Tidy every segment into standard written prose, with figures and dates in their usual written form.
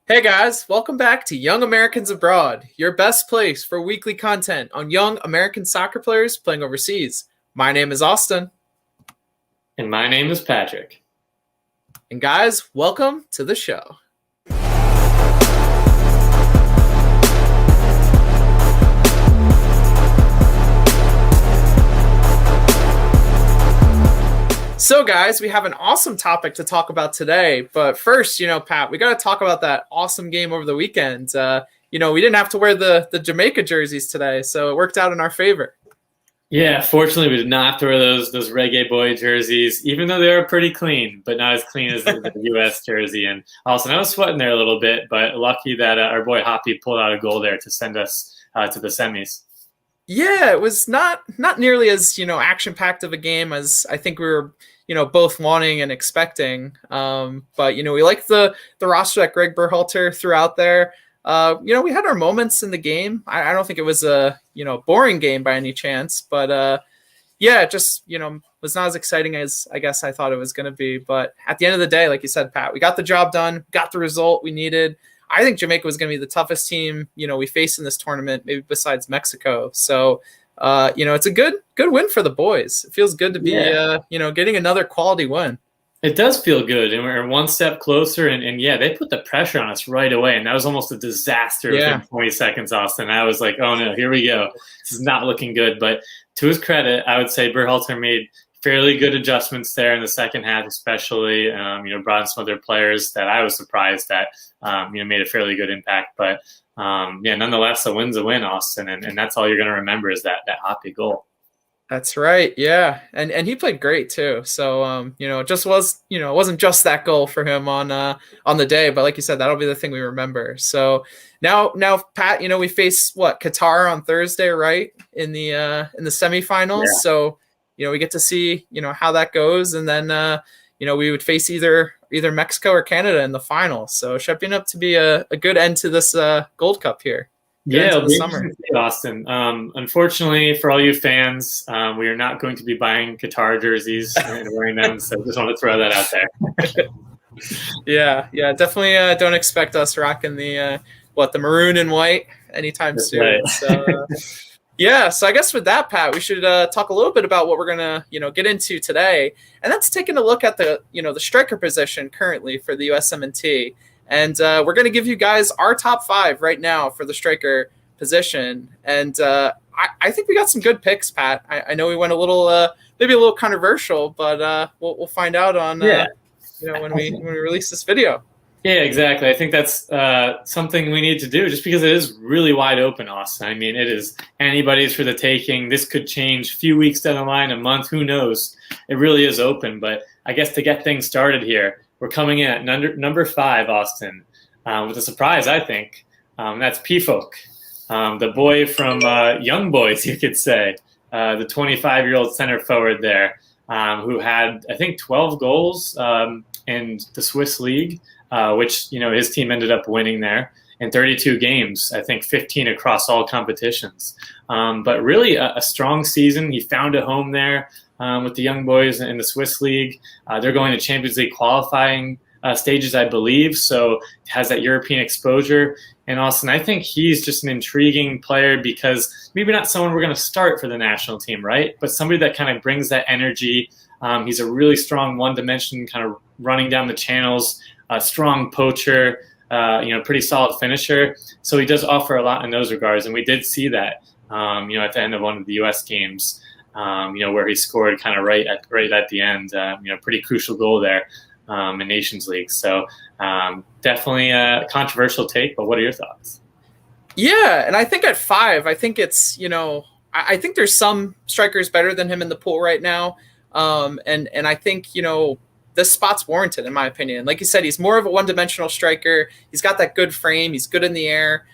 Hey guys, welcome back to Young Americans Abroad, your best place for weekly content on young American soccer players playing overseas. My name is Austin. And my name is Patrick. And guys, welcome to the show. So, guys, we have an awesome topic to talk about today. But first, Pat, we got to talk about that awesome game over the weekend. We didn't have to wear the Jamaica jerseys today, so it worked out in our favor. Yeah, fortunately, we did not have to wear those Reggae Boy jerseys, even though they were pretty clean, but not as clean as the U.S. jersey. And also, I was sweating there a little bit, but lucky that our boy Hoppe pulled out a goal there to send us to the semis. Yeah, it was not nearly as action-packed of a game as I think we were both wanting and expecting. But we liked the roster that Greg Berhalter threw out there. We had our moments in the game. I don't think it was a boring game by any chance, but it just was not as exciting as I guess I thought it was going to be. But at the end of the day, like you said, Pat, we got the job done, got the result we needed. I think Jamaica was going to be the toughest team we faced in this tournament, maybe besides Mexico. So it's a good win for the boys. It feels good to be getting another quality win. It does feel good, and we're one step closer. And they put the pressure on us right away, and that was almost a disaster within 20 seconds, Austin. I was like, oh no, here we go. This is not looking good. But to his credit, I would say Berhalter made fairly good adjustments there in the second half, especially. Brought in some other players that I was surprised that made a fairly good impact. But nonetheless, a win's a win, Austin, and that's all you're going to remember is that Hoppe goal. That's right. Yeah. And he played great too. So, it just was, it wasn't just that goal for him on the day, but like you said, that'll be the thing we remember. So now Pat, we face Qatar on Thursday, right? In the semifinals. Yeah. So, we get to see, how that goes. And then, we would face either Mexico or Canada in the final. So shaping up to be a good end to this Gold Cup here. Yeah, it'll be summer. Austin. Unfortunately, for all you fans, we are not going to be buying Qatar jerseys and wearing them. So just want to throw that out there. Yeah, definitely don't expect us rocking the maroon and white anytime soon. Right. So, so I guess with that, Pat, we should talk a little bit about what we're gonna get into today, and that's taking a look at the the striker position currently for the USMNT. And we're going to give you guys our top 5 right now for the striker position. And I think we got some good picks, Pat. I know we went a little, maybe a little controversial, but we'll find out on, when we release this video. Yeah, exactly. I think that's something we need to do just because it is really wide open, Austin. I mean, it is anybody's for the taking. This could change a few weeks down the line, a month, who knows? It really is open. But I guess to get things started here, we're coming in at number 5, Austin, with a surprise, I think. That's Pefok, the boy from Young Boys, you could say, the 25-year-old center forward there, who had, I think, 12 goals in the Swiss league, which, his team ended up winning there in 32 games, I think 15 across all competitions. But really a strong season. He found a home there. With the Young Boys in the Swiss League. They're going to Champions League qualifying stages, I believe, so has that European exposure. And Austin, I think he's just an intriguing player because maybe not someone we're going to start for the national team, right? But somebody that kind of brings that energy. He's a really strong one-dimension, kind of running down the channels, a strong poacher, pretty solid finisher. So he does offer a lot in those regards, and we did see that, at the end of one of the U.S. games. Where he scored kind of right at the end, pretty crucial goal there in Nations League. So definitely a controversial take, but what are your thoughts? Yeah, and I think at 5, I think it's, I think there's some strikers better than him in the pool right now. And I think, this spot's warranted in my opinion. Like you said, he's more of a one-dimensional striker. He's got that good frame. He's good in the air.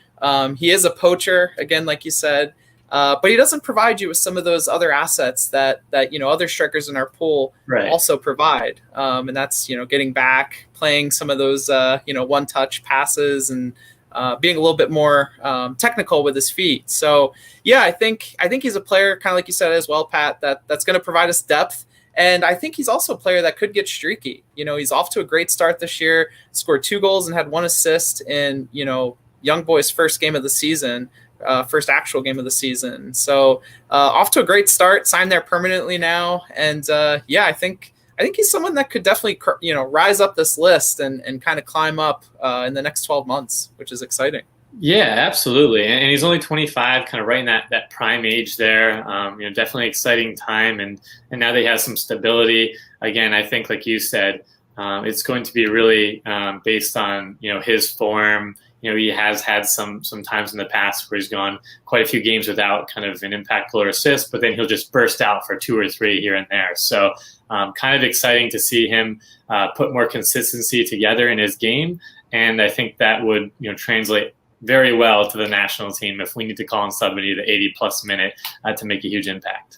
He is a poacher, again, like you said. But he doesn't provide you with some of those other assets that other strikers in our pool also provide. And that's, getting back, playing some of those, one-touch passes and being a little bit more technical with his feet. So, yeah, I think he's a player, kind of like you said as well, Pat, that's going to provide us depth And I think he's also a player that could get streaky. He's off to a great start this year, scored 2 goals and had 1 assist in, Young Boys' first game of the season, first actual game of the season. So off to a great start, signed there permanently now. And I think he's someone that could definitely, rise up this list and kind of climb up in the next 12 months, which is exciting. Yeah, absolutely. And he's only 25, kind of right in that prime age there. Definitely exciting time. And now that he has some stability, again, I think, like you said, it's going to be really based on, his form. He has had some times in the past where he's gone quite a few games without kind of an impact goal or assist, but then he'll just burst out for 2 or 3 here and there. So kind of exciting to see him put more consistency together in his game. And I think that would, translate very well to the national team if we need to call on somebody the 80-plus minute to make a huge impact.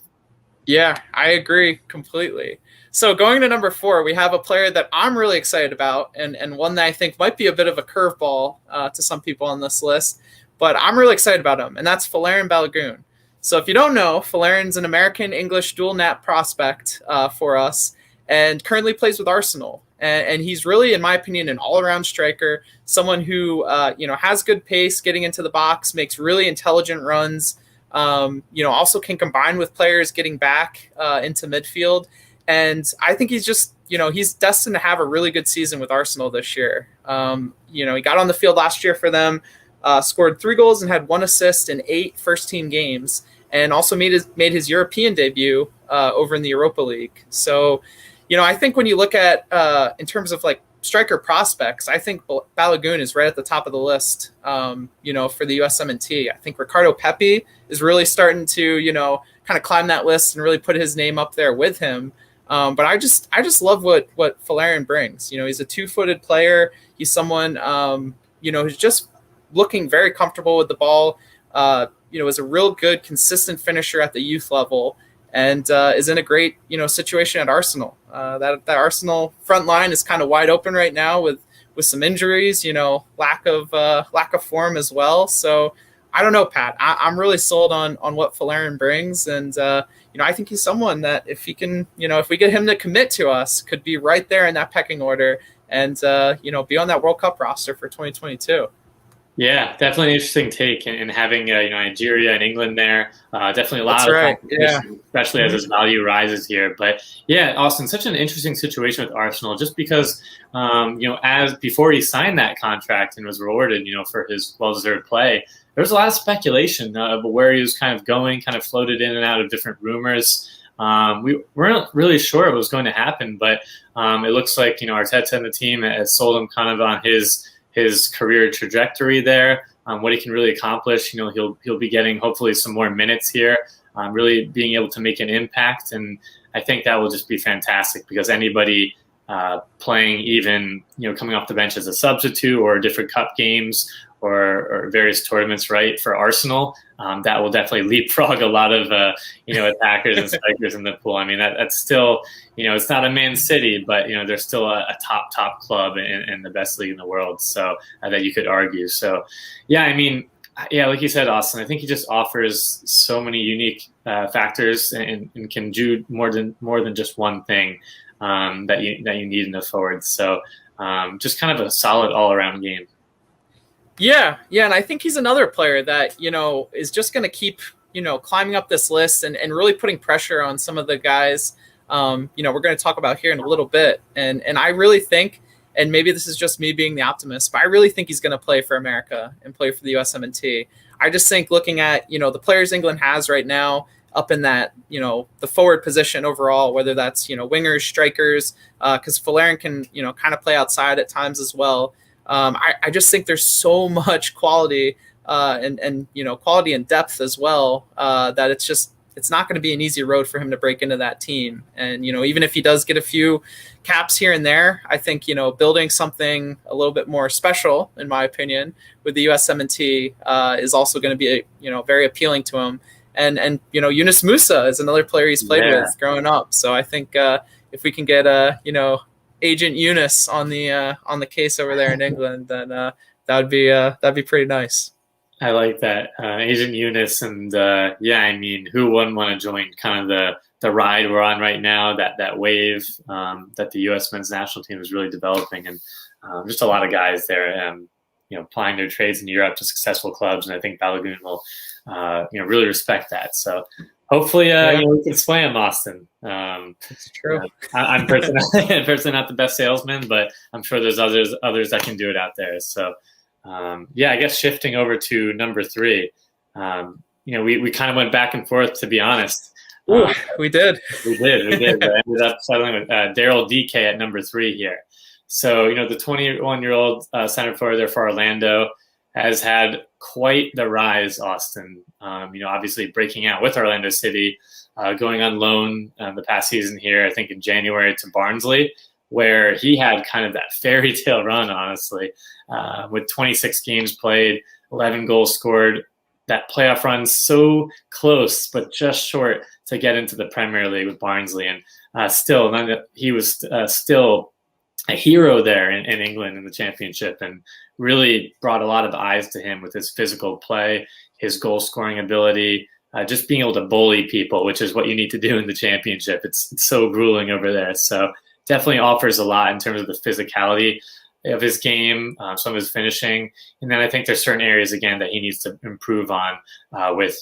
Yeah, I agree completely. So going to number 4, we have a player that I'm really excited about and one that I think might be a bit of a curveball to some people on this list, but I'm really excited about him, and that's Folarin Balogun. So if you don't know, Folarin's an American-English dual-nap prospect for us and currently plays with Arsenal. And he's really, in my opinion, an all-around striker, someone who, has good pace getting into the box, makes really intelligent runs, also can combine with players getting back into midfield. And I think he's just, he's destined to have a really good season with Arsenal this year. He got on the field last year for them, scored 3 goals and had 1 assist in 8 first-team games, and also made his European debut over in the Europa League. So, I think when you look at in terms of like striker prospects, I think Balogun is right at the top of the list, for the USMNT. I think Ricardo Pepi is really starting to, kind of climb that list and really put his name up there with him. But I just love what Folarin brings. He's a 2-footed player. He's someone, who's just looking very comfortable with the ball, is a real good, consistent finisher at the youth level. And is in a great, situation at Arsenal. That Arsenal front line is kind of wide open right now with some injuries, lack of form as well. So I don't know, Pat. I'm really sold on what Folarin brings, and I think he's someone that if he can, if we get him to commit to us, could be right there in that pecking order, and be on that World Cup roster for 2022. Yeah, definitely an interesting take, and having Nigeria and England there, definitely a lot of competition, especially as his value rises here. But yeah, Austin, such an interesting situation with Arsenal, just because as before he signed that contract and was rewarded, for his well-deserved play, there was a lot of speculation of where he was kind of going, kind of floated in and out of different rumors. We weren't really sure what was going to happen, but it looks like Arteta and the team has sold him kind of on his career trajectory there, what he can really accomplish. He'll be getting hopefully some more minutes here, really being able to make an impact. And I think that will just be fantastic because anybody playing even, coming off the bench as a substitute or different cup games or various tournaments, right, for Arsenal, that will definitely leapfrog a lot of, attackers and strikers in the pool. I mean, that's still, it's not a Man City, but, they're still a top club and the best league in the world. So that you could argue. So, yeah, I mean, yeah, like you said, Austin, I think he just offers so many unique factors and can do more than just one thing that you need in the forward. So just kind of a solid all-around game. Yeah, and I think he's another player that, is just going to keep, climbing up this list and really putting pressure on some of the guys, we're going to talk about here in a little bit. And I really think, and maybe this is just me being the optimist, but I really think he's going to play for America and play for the USMNT. I just think looking at, the players England has right now up in that, the forward position overall, whether that's, wingers, strikers, because Folarin can, kind of play outside at times as well. I just think there's so much quality and quality and depth as well that it's not going to be an easy road for him to break into that team. And, even if he does get a few caps here and there, I think, building something a little bit more special, in my opinion, with the USMNT is also going to be, very appealing to him. And Yunus Musa is another player he's played with growing up. So I think if we can get Agent Eunice on the case over there in England, then that'd be pretty nice. I like that, Agent Eunice, and I mean, who wouldn't want to join kind of ride we're on right now, that wave that the U.S. men's national team is really developing, and just a lot of guys there, applying their trades in Europe to successful clubs, and I think Balogun will, really respect that. So hopefully, we can sway him, Austin. It's true. I'm personally not the best salesman, but I'm sure there's others that can do it out there. So, I guess shifting over to number 3, we kind of went back and forth, to be honest. Ooh, we did. We did. I ended up settling with Daryl Dike at number 3 here. So, the 21-year-old center forward there for Orlando has had quite the rise, Austin. Obviously breaking out with Orlando City, going on loan the past season here, I think in January, to Barnsley, where he had kind of that fairy tale run, honestly, with 26 games played, 11 goals scored. That playoff run so close, but just short to get into the Premier League with Barnsley. And he was still a hero there in England in the Championship, and really brought a lot of eyes to him with his physical play, his goal scoring ability, just being able to bully people, which is what you need to do in the Championship. It's so grueling over there. So definitely offers a lot in terms of the physicality of his game, some of his finishing. And then I think there's certain areas, again, that he needs to improve on with,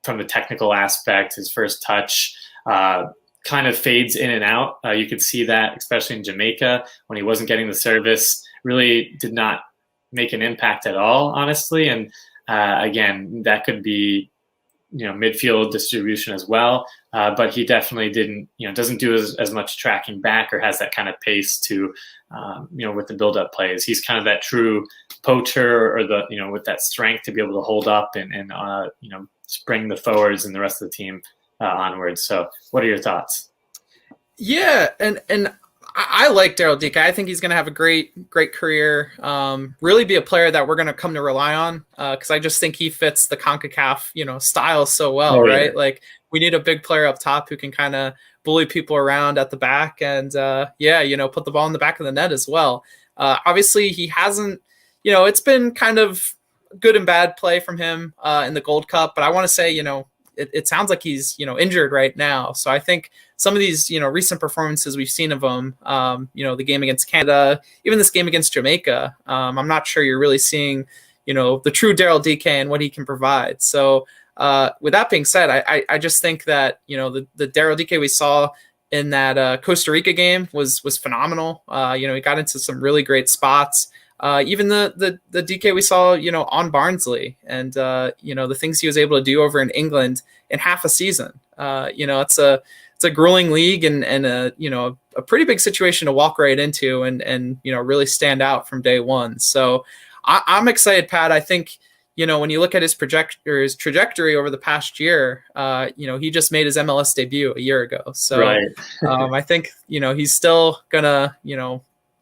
from the technical aspect, his first touch, kind of fades in and out. You could see that, especially in Jamaica, when he wasn't getting the service, really did not make an impact at all, honestly. And again, that could be, midfield distribution as well. But he definitely doesn't do as much tracking back, or has that kind of pace to, with the build-up plays. He's kind of that true poacher, or with that strength to be able to hold up and spring the forwards and the rest of the team onwards. So what are your thoughts? Yeah, and I like Daryl Dike. I think he's going to have a great career. Really be a player that we're going to come to rely on, because I just think he fits the CONCACAF, style so well, right? Like, we need a big player up top who can kind of bully people around at the back, and put the ball in the back of the net as well. Obviously, he hasn't. It's been kind of good and bad play from him in the Gold Cup, but I want to say, it sounds like he's injured right now. So I think some of these recent performances we've seen of him, the game against Canada, even this game against Jamaica, I'm not sure you're really seeing the true Daryl Dike and what he can provide. So with that being said, I just think that the Daryl Dike we saw in that Costa Rica game was phenomenal. He got into some really great spots. Even the DK we saw, on Barnsley, and the things he was able to do over in England in half a season. It's a grueling league, and a pretty big situation to walk right into, and really stand out from day one. So I'm excited, Pat. I think when you look at his trajectory over the past year, he just made his MLS debut a year ago. So right. I think he's still gonna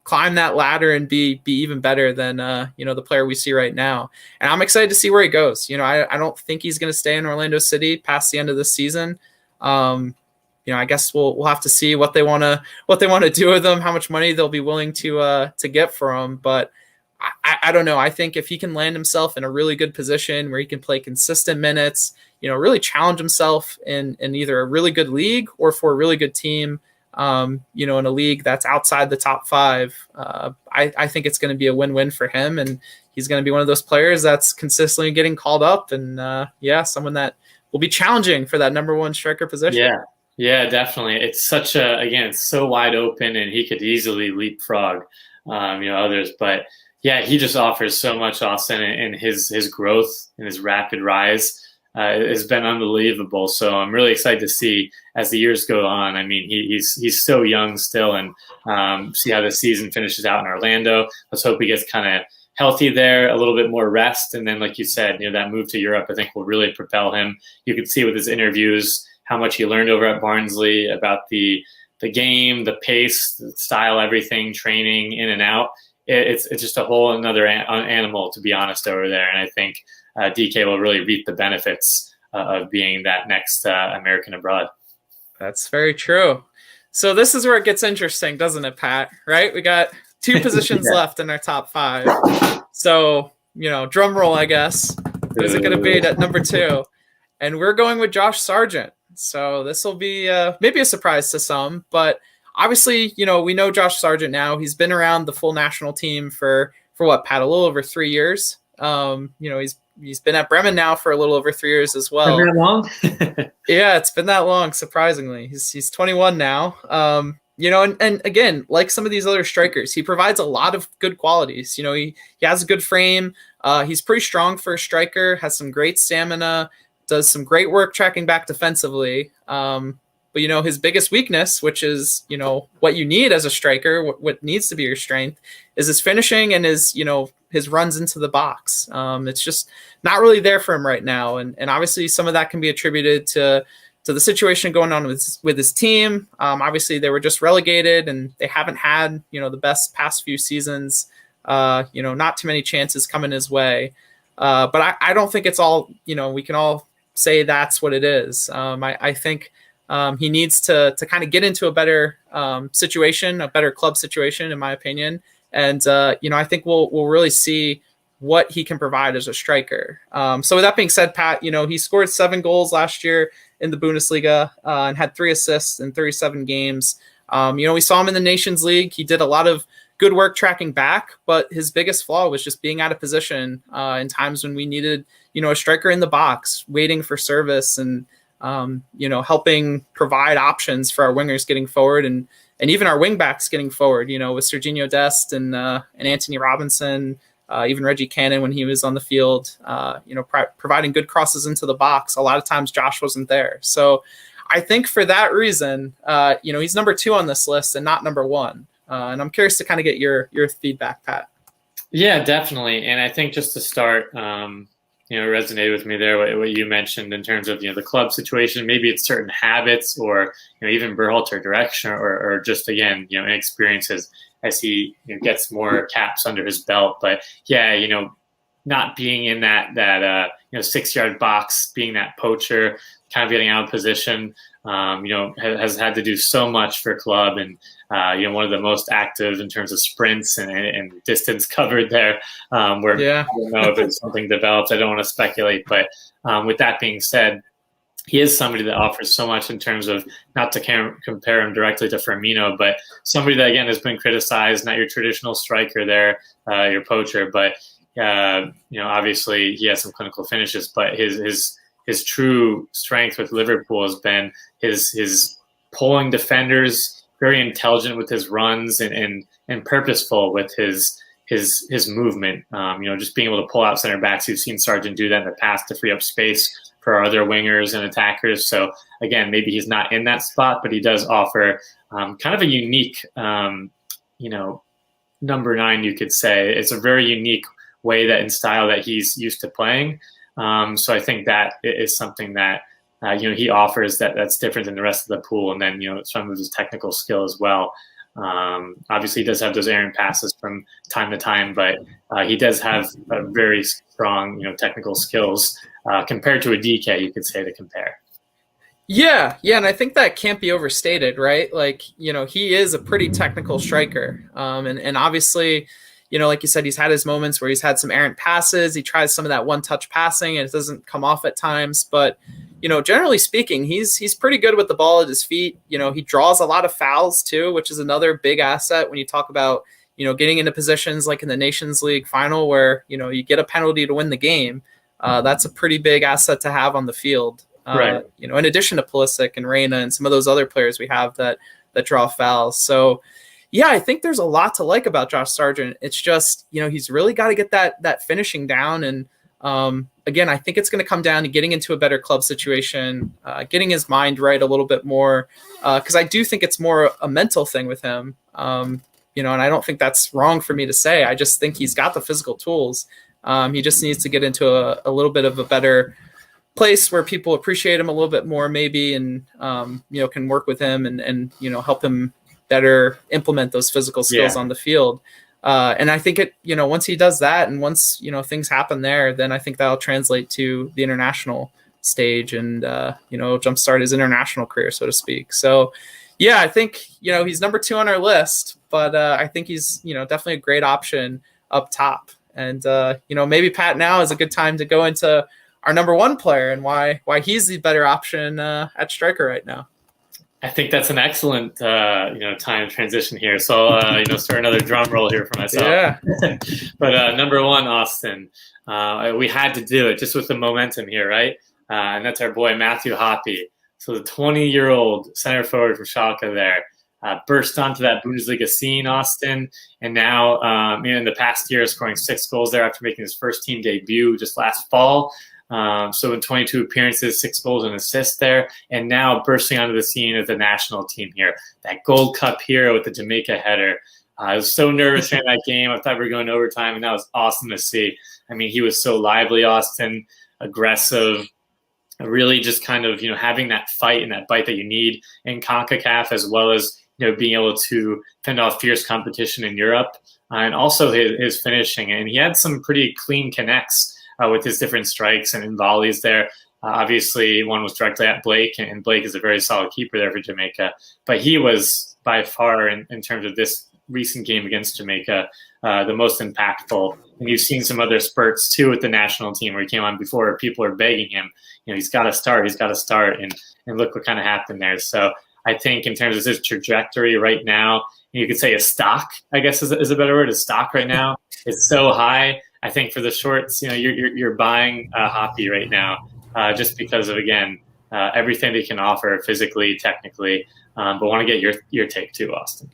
climb that ladder and be even better than the player we see right now. And I'm excited to see where he goes. I don't think he's going to stay in Orlando City past the end of this season. I guess we'll have to see what they want to do with him, how much money they'll be willing to get for him. But I don't know. I think if he can land himself in a really good position where he can play consistent minutes, really challenge himself in either a really good league or for a really good team, in a league that's outside the top 5, I think it's going to be a win-win for him, and he's going to be one of those players that's consistently getting called up, and someone that will be challenging for that number 1 striker position. Yeah, definitely. It's it's so wide open, and he could easily leapfrog, others, but yeah, he just offers so much, Austin, and his growth and his rapid rise has been unbelievable. So I'm really excited to see as the years go on. I mean, he's so young still, and see how the season finishes out in Orlando. Let's hope he gets kind of healthy there, a little bit more rest, and then, like you said, that move to Europe I think will really propel him. You can see with his interviews how much he learned over at Barnsley about the game, the pace, the style, everything, training in and out. It's just a whole another animal, to be honest, over there. And I think DK will really reap the benefits of being that next American abroad. That's very true. So this is where it gets interesting, doesn't it, Pat? Right? We got 2 positions left in our top 5. So, drum roll, I guess. Who's it going to be at number 2? And we're going with Josh Sargent. So this will be maybe a surprise to some, but obviously, we know Josh Sargent now. He's been around the full national team for what, Pat, a little over 3 years. He's been at Bremen now for a little over 3 years as well. Been that long? Yeah, it's been that long, surprisingly. He's 21 now. And again, like some of these other strikers, he provides a lot of good qualities. He has a good frame. He's pretty strong for a striker, has some great stamina, does some great work tracking back defensively. But his biggest weakness, which is, what you need as a striker, what needs to be your strength, is his finishing and his runs into the box. It's just not really there for him right now. And obviously some of that can be attributed to the situation going on with his team. Obviously they were just relegated and they haven't had, the best past few seasons, not too many chances coming his way. But I don't think it's all, we can all say that's what it is. I think he needs to kind of get into a better situation, a better club situation, in my opinion. And, I think we'll really see what he can provide as a striker. So with that being said, Pat, he scored 7 goals last year in the Bundesliga and had 3 assists in 37 games. We saw him in the Nations League. He did a lot of good work tracking back, but his biggest flaw was just being out of position in times when we needed, a striker in the box, waiting for service and, helping provide options for our wingers getting forward and even our wingbacks getting forward, with Serginho Dest and Anthony Robinson, even Reggie Cannon when he was on the field, providing good crosses into the box. A lot of times Josh wasn't there. So I think for that reason, he's number 2 on this list and not number 1. And I'm curious to kind of get your feedback, Pat. Yeah, definitely. And I think just to start, resonated with me there what you mentioned in terms of the club situation. Maybe it's certain habits or even Berhalter direction or just again inexperiences as he gets more caps under his belt. But yeah, not being in that 6-yard box, being that poacher, kind of getting out of position. Has had to do so much for club and one of the most active in terms of sprints and distance covered there. Where yeah. I don't know if it's something developed. I don't want to speculate, but with that being said, he is somebody that offers so much in terms of not to compare him directly to Firmino, but somebody that again has been criticized. Not your traditional striker there, your poacher, but obviously he has some clinical finishes, but his true strength with Liverpool has been his pulling defenders, very intelligent with his runs and purposeful with his movement. Just being able to pull out center backs. You've seen Sargent do that in the past to free up space for our other wingers and attackers. So again, maybe he's not in that spot, but he does offer kind of a unique, number 9, you could say. It's a very unique way that in style that he's used to playing. So I think that is something that, he offers that's different than the rest of the pool. And then, some of his technical skill as well. Obviously he does have those errant passes from time to time, but he does have a very strong, technical skills compared to a DK, you could say, to compare. Yeah. And I think that can't be overstated, right? Like, he is a pretty technical striker. And obviously, like you said, he's had his moments where he's had some errant passes. He tries some of that one-touch passing, and it doesn't come off at times. But, generally speaking, he's pretty good with the ball at his feet. He draws a lot of fouls too, which is another big asset when you talk about, getting into positions like in the Nations League final where, you get a penalty to win the game. That's a pretty big asset to have on the field. Right. In addition to Pulisic and Reina and some of those other players we have that draw fouls. So, yeah, I think there's a lot to like about Josh Sargent. It's just, he's really got to get that finishing down. And again, I think it's going to come down to getting into a better club situation, getting his mind right a little bit more, because I do think it's more a mental thing with him. And I don't think that's wrong for me to say. I just think he's got the physical tools. He just needs to get into a little bit of a better place where people appreciate him a little bit more maybe and, can work with him and help him better implement those physical skills on the field. And I think once he does that and once, things happen there, then I think that'll translate to the international stage and, jumpstart his international career, so to speak. So, yeah, I think, he's number 2 on our list, but I think he's, definitely a great option up top. And, maybe Pat, now is a good time to go into our number one player and why he's the better option at striker right now. I think that's an excellent time transition here. So I'll start another drum roll here for myself. Yeah. But number one, Austin, we had to do it just with the momentum here, right? And that's our boy Matthew Hoppe. So the 20-year-old center forward from Schalke there burst onto that Bundesliga scene, Austin, and now in the past year scoring 6 goals there after making his first team debut just last fall. So in 22 appearances, 6 goals and assists there, and now bursting onto the scene as the national team here. That Gold Cup hero with the Jamaica header. I was so nervous in that game. I thought we were going to overtime, and that was awesome to see. I mean, he was so lively, Austin, aggressive, really just kind of, having that fight and that bite that you need in CONCACAF, as well as, being able to fend off fierce competition in Europe, and also his finishing. And he had some pretty clean connects with his different strikes and volleys there. Obviously, one was directly at Blake, and Blake is a very solid keeper there for Jamaica. But he was by far, in terms of this recent game against Jamaica, the most impactful. And you've seen some other spurts, too, with the national team where he came on before. People are begging him, he's got to start. And look what kind of happened there. So I think in terms of his trajectory right now, you could say a stock, I guess is a better word, a stock right now. It's so high. I think for the shorts, you're buying Hoppe right now just because of, again, everything they can offer physically, technically. But want to get your take too, Austin.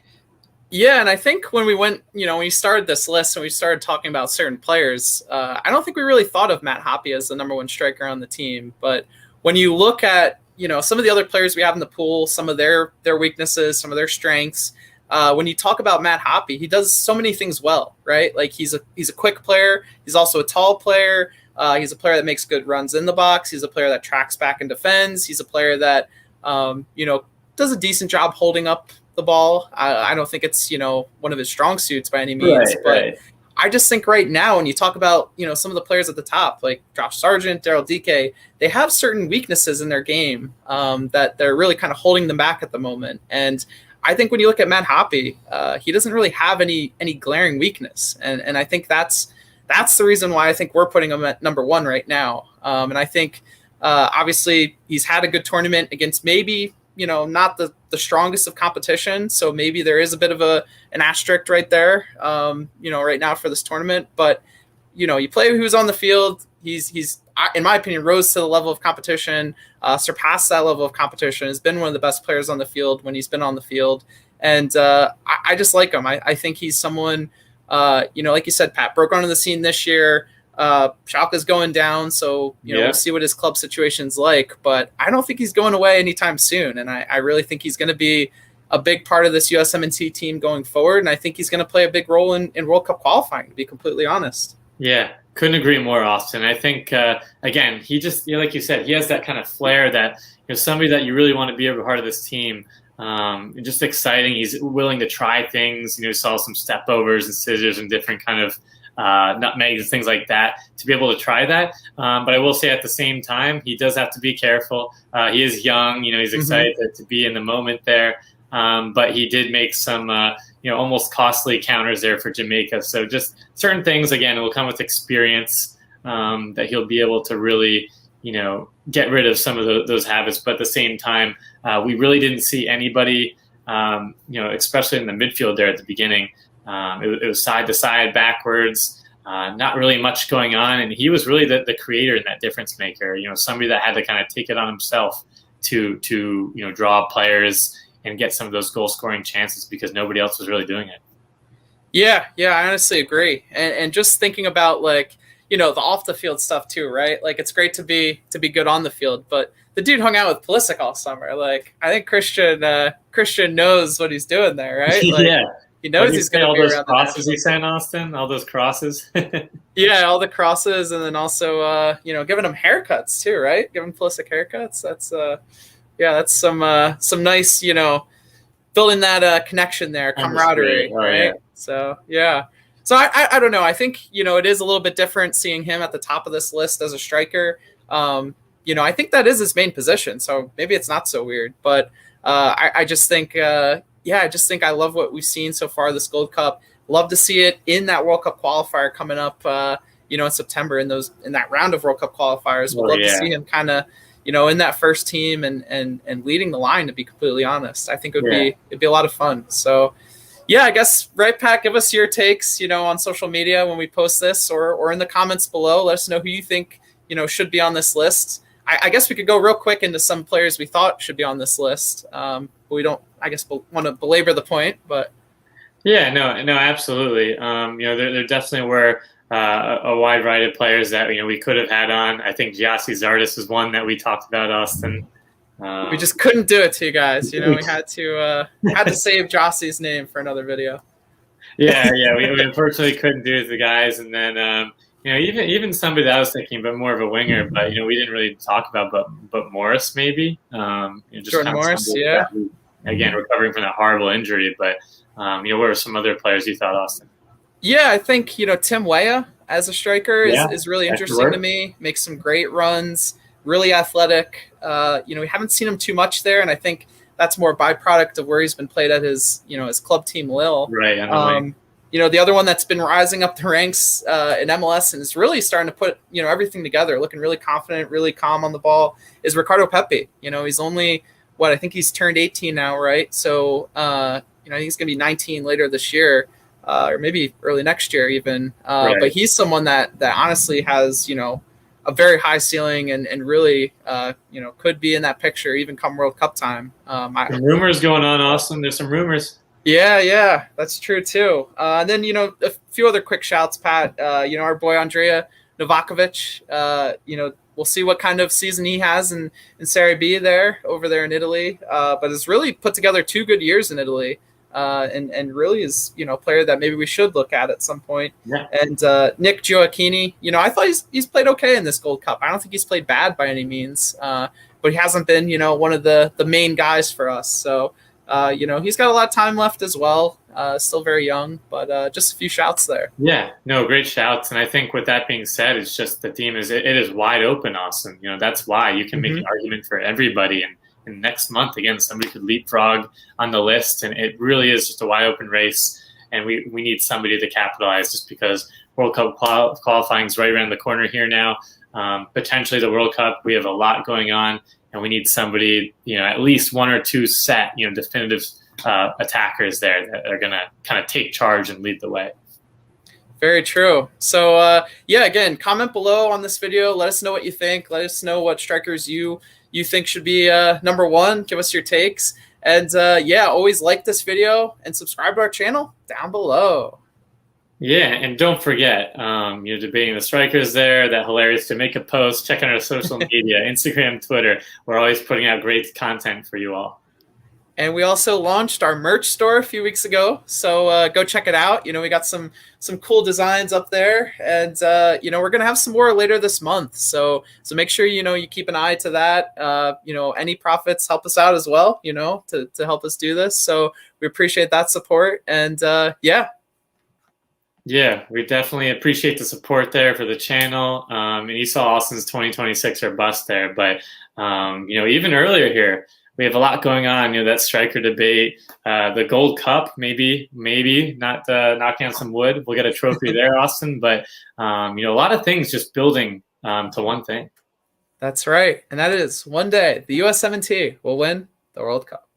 Yeah, and I think when we went, when we started this list and we started talking about certain players, I don't think we really thought of Matt Hoppe as the number one striker on the team. But when you look at, some of the other players we have in the pool, some of their weaknesses, some of their strengths, when you talk about Matt Hoppe, he does so many things well, right? Like he's a quick player. He's also a tall player. He's a player that makes good runs in the box. He's a player that tracks back and defends. He's a player that, does a decent job holding up the ball. I don't think it's, one of his strong suits by any means, but I just think right now, when you talk about, some of the players at the top, like Josh Sargent, Daryl Dike, they have certain weaknesses in their game that they're really kind of holding them back at the moment. And I think when you look at Matt Hoppe, he doesn't really have any glaring weakness. And I think that's the reason why I think we're putting him at number one right now. And I think, obviously, he's had a good tournament against maybe, not the strongest of competition. So maybe there is a bit of an asterisk right there, right now for this tournament. But, you play who's on the field. He's in my opinion, rose to the level of competition, surpassed that level of competition, has been one of the best players on the field when he's been on the field. And I just like him. I think he's someone, like you said, Pat, broke onto the scene this year. Schalke's going down, so we'll see what his club situation's like. But I don't think he's going away anytime soon. And I really think he's going to be a big part of this USMNT team going forward. And I think he's going to play a big role in World Cup qualifying, to be completely honest. Yeah. Couldn't agree more, Austin. I think, again, he just, like you said, he has that kind of flair that, somebody that you really want to be a part of this team. Just exciting. He's willing to try things. Saw some step overs and scissors and different kind of nutmegs and things like that to be able to try that. But I will say at the same time, he does have to be careful. He is young. He's excited to be in the moment there. But he did make some, almost costly counters there for Jamaica. So just certain things, again, it will come with experience that he'll be able to really, get rid of some of those habits. But at the same time, we really didn't see anybody, especially in the midfield there at the beginning. It was side to side, backwards, not really much going on. And he was really the creator and that difference maker, somebody that had to kind of take it on himself to draw players and get some of those goal-scoring chances because nobody else was really doing it. Yeah, I honestly agree. And just thinking about, the off-the-field stuff too, right? Like, it's great to be good on the field, but the dude hung out with Pulisic all summer. Like, I think Christian knows what he's doing there, right? Like, yeah. He knows he's going to be around. All those crosses he sent, Austin? All those crosses? Yeah, all the crosses, and then also, giving him haircuts too, right? Giving Pulisic haircuts. That's some nice, building that connection there, camaraderie, right? Yeah. So, yeah. So I don't know. I think, it is a little bit different seeing him at the top of this list as a striker. I think that is his main position. So maybe it's not so weird. But I just think, I love what we've seen so far this Gold Cup. Love to see it in that World Cup qualifier coming up, in September in that round of World Cup qualifiers. Would love to see him kind of, in that first team and leading the line, to be completely honest. I think it'd be a lot of fun. So yeah, I guess, right, Pat, give us your takes, on social media when we post this, or in the comments below. Let us know who you think, should be on this list. I guess we could go real quick into some players we thought should be on this list. But we don't, I guess, want to belabor the point. But yeah, no, absolutely. There definitely were a wide variety of players that we could have had on. I think Giassi Zardes is one that we talked about, Austin. We just couldn't do it to you guys. We had to save Jossi's name for another video. Yeah, we unfortunately couldn't do it to the guys, and then even somebody that I was thinking, but more of a winger, but we didn't really talk about, but Morris maybe. Just Jordan Morris, yeah. Again, recovering from that horrible injury, but what were some other players you thought, Austin? Yeah, I think Tim Weah as a striker is really interesting to me. Makes some great runs, really athletic. We haven't seen him too much there, and I think that's more a byproduct of where he's been played at his club team Lille. Right. The other one that's been rising up the ranks in MLS and is really starting to put everything together, looking really confident, really calm on the ball, is Ricardo Pepi. He's only I think he's turned 18 now, right? So I think he's going to be 19 later this year, or maybe early next year even. Right. But he's someone that honestly has a very high ceiling and really could be in that picture even come World Cup time. Some rumors going on, Austin. There's some rumors. Yeah, that's true too. And then a few other quick shouts, Pat. Our boy Andrea Novakovic. We'll see what kind of season he has in Serie B over there in Italy. But has really put together 2 good years in Italy. And really is a player that maybe we should look at some point. Yeah. And Nick Gioacchini, I thought he's played okay in this Gold Cup. I don't think he's played bad by any means, but he hasn't been one of the main guys for us. So he's got a lot of time left as well. Still very young, but just a few shouts there. Yeah, no, great shouts. And I think with that being said, it's just the team it is wide open, Austin. That's why you can make an argument for everybody. And next month, again, somebody could leapfrog on the list, and it really is just a wide open race. And we need somebody to capitalize, just because World Cup qualifying is right around the corner here now. Potentially the World Cup, we have a lot going on, and we need somebody, at least 1 or 2 set, definitive attackers there that are going to kind of take charge and lead the way. Very true. So, again, comment below on this video. Let us know what you think. Let us know what strikers you think should be number 1. Give us your takes. And, always like this video and subscribe to our channel down below. Yeah, and don't forget, debating the strikers there, that hilarious to make a post. Check out our social media, Instagram, Twitter. We're always putting out great content for you all. And we also launched our merch store a few weeks ago, so go check it out. We got some cool designs up there, and we're gonna have some more later this month. So make sure you keep an eye to that. Any profits help us out as well. To help us do this. So we appreciate that support, and Yeah, we definitely appreciate the support there for the channel. And you saw Austin's 2026 or bust there, but even earlier here, we have a lot going on. That striker debate, the Gold Cup, maybe not knocking on some wood. We'll get a trophy there, Austin. But a lot of things just building to one thing. That's right, and that is one day the USMNT will win the World Cup.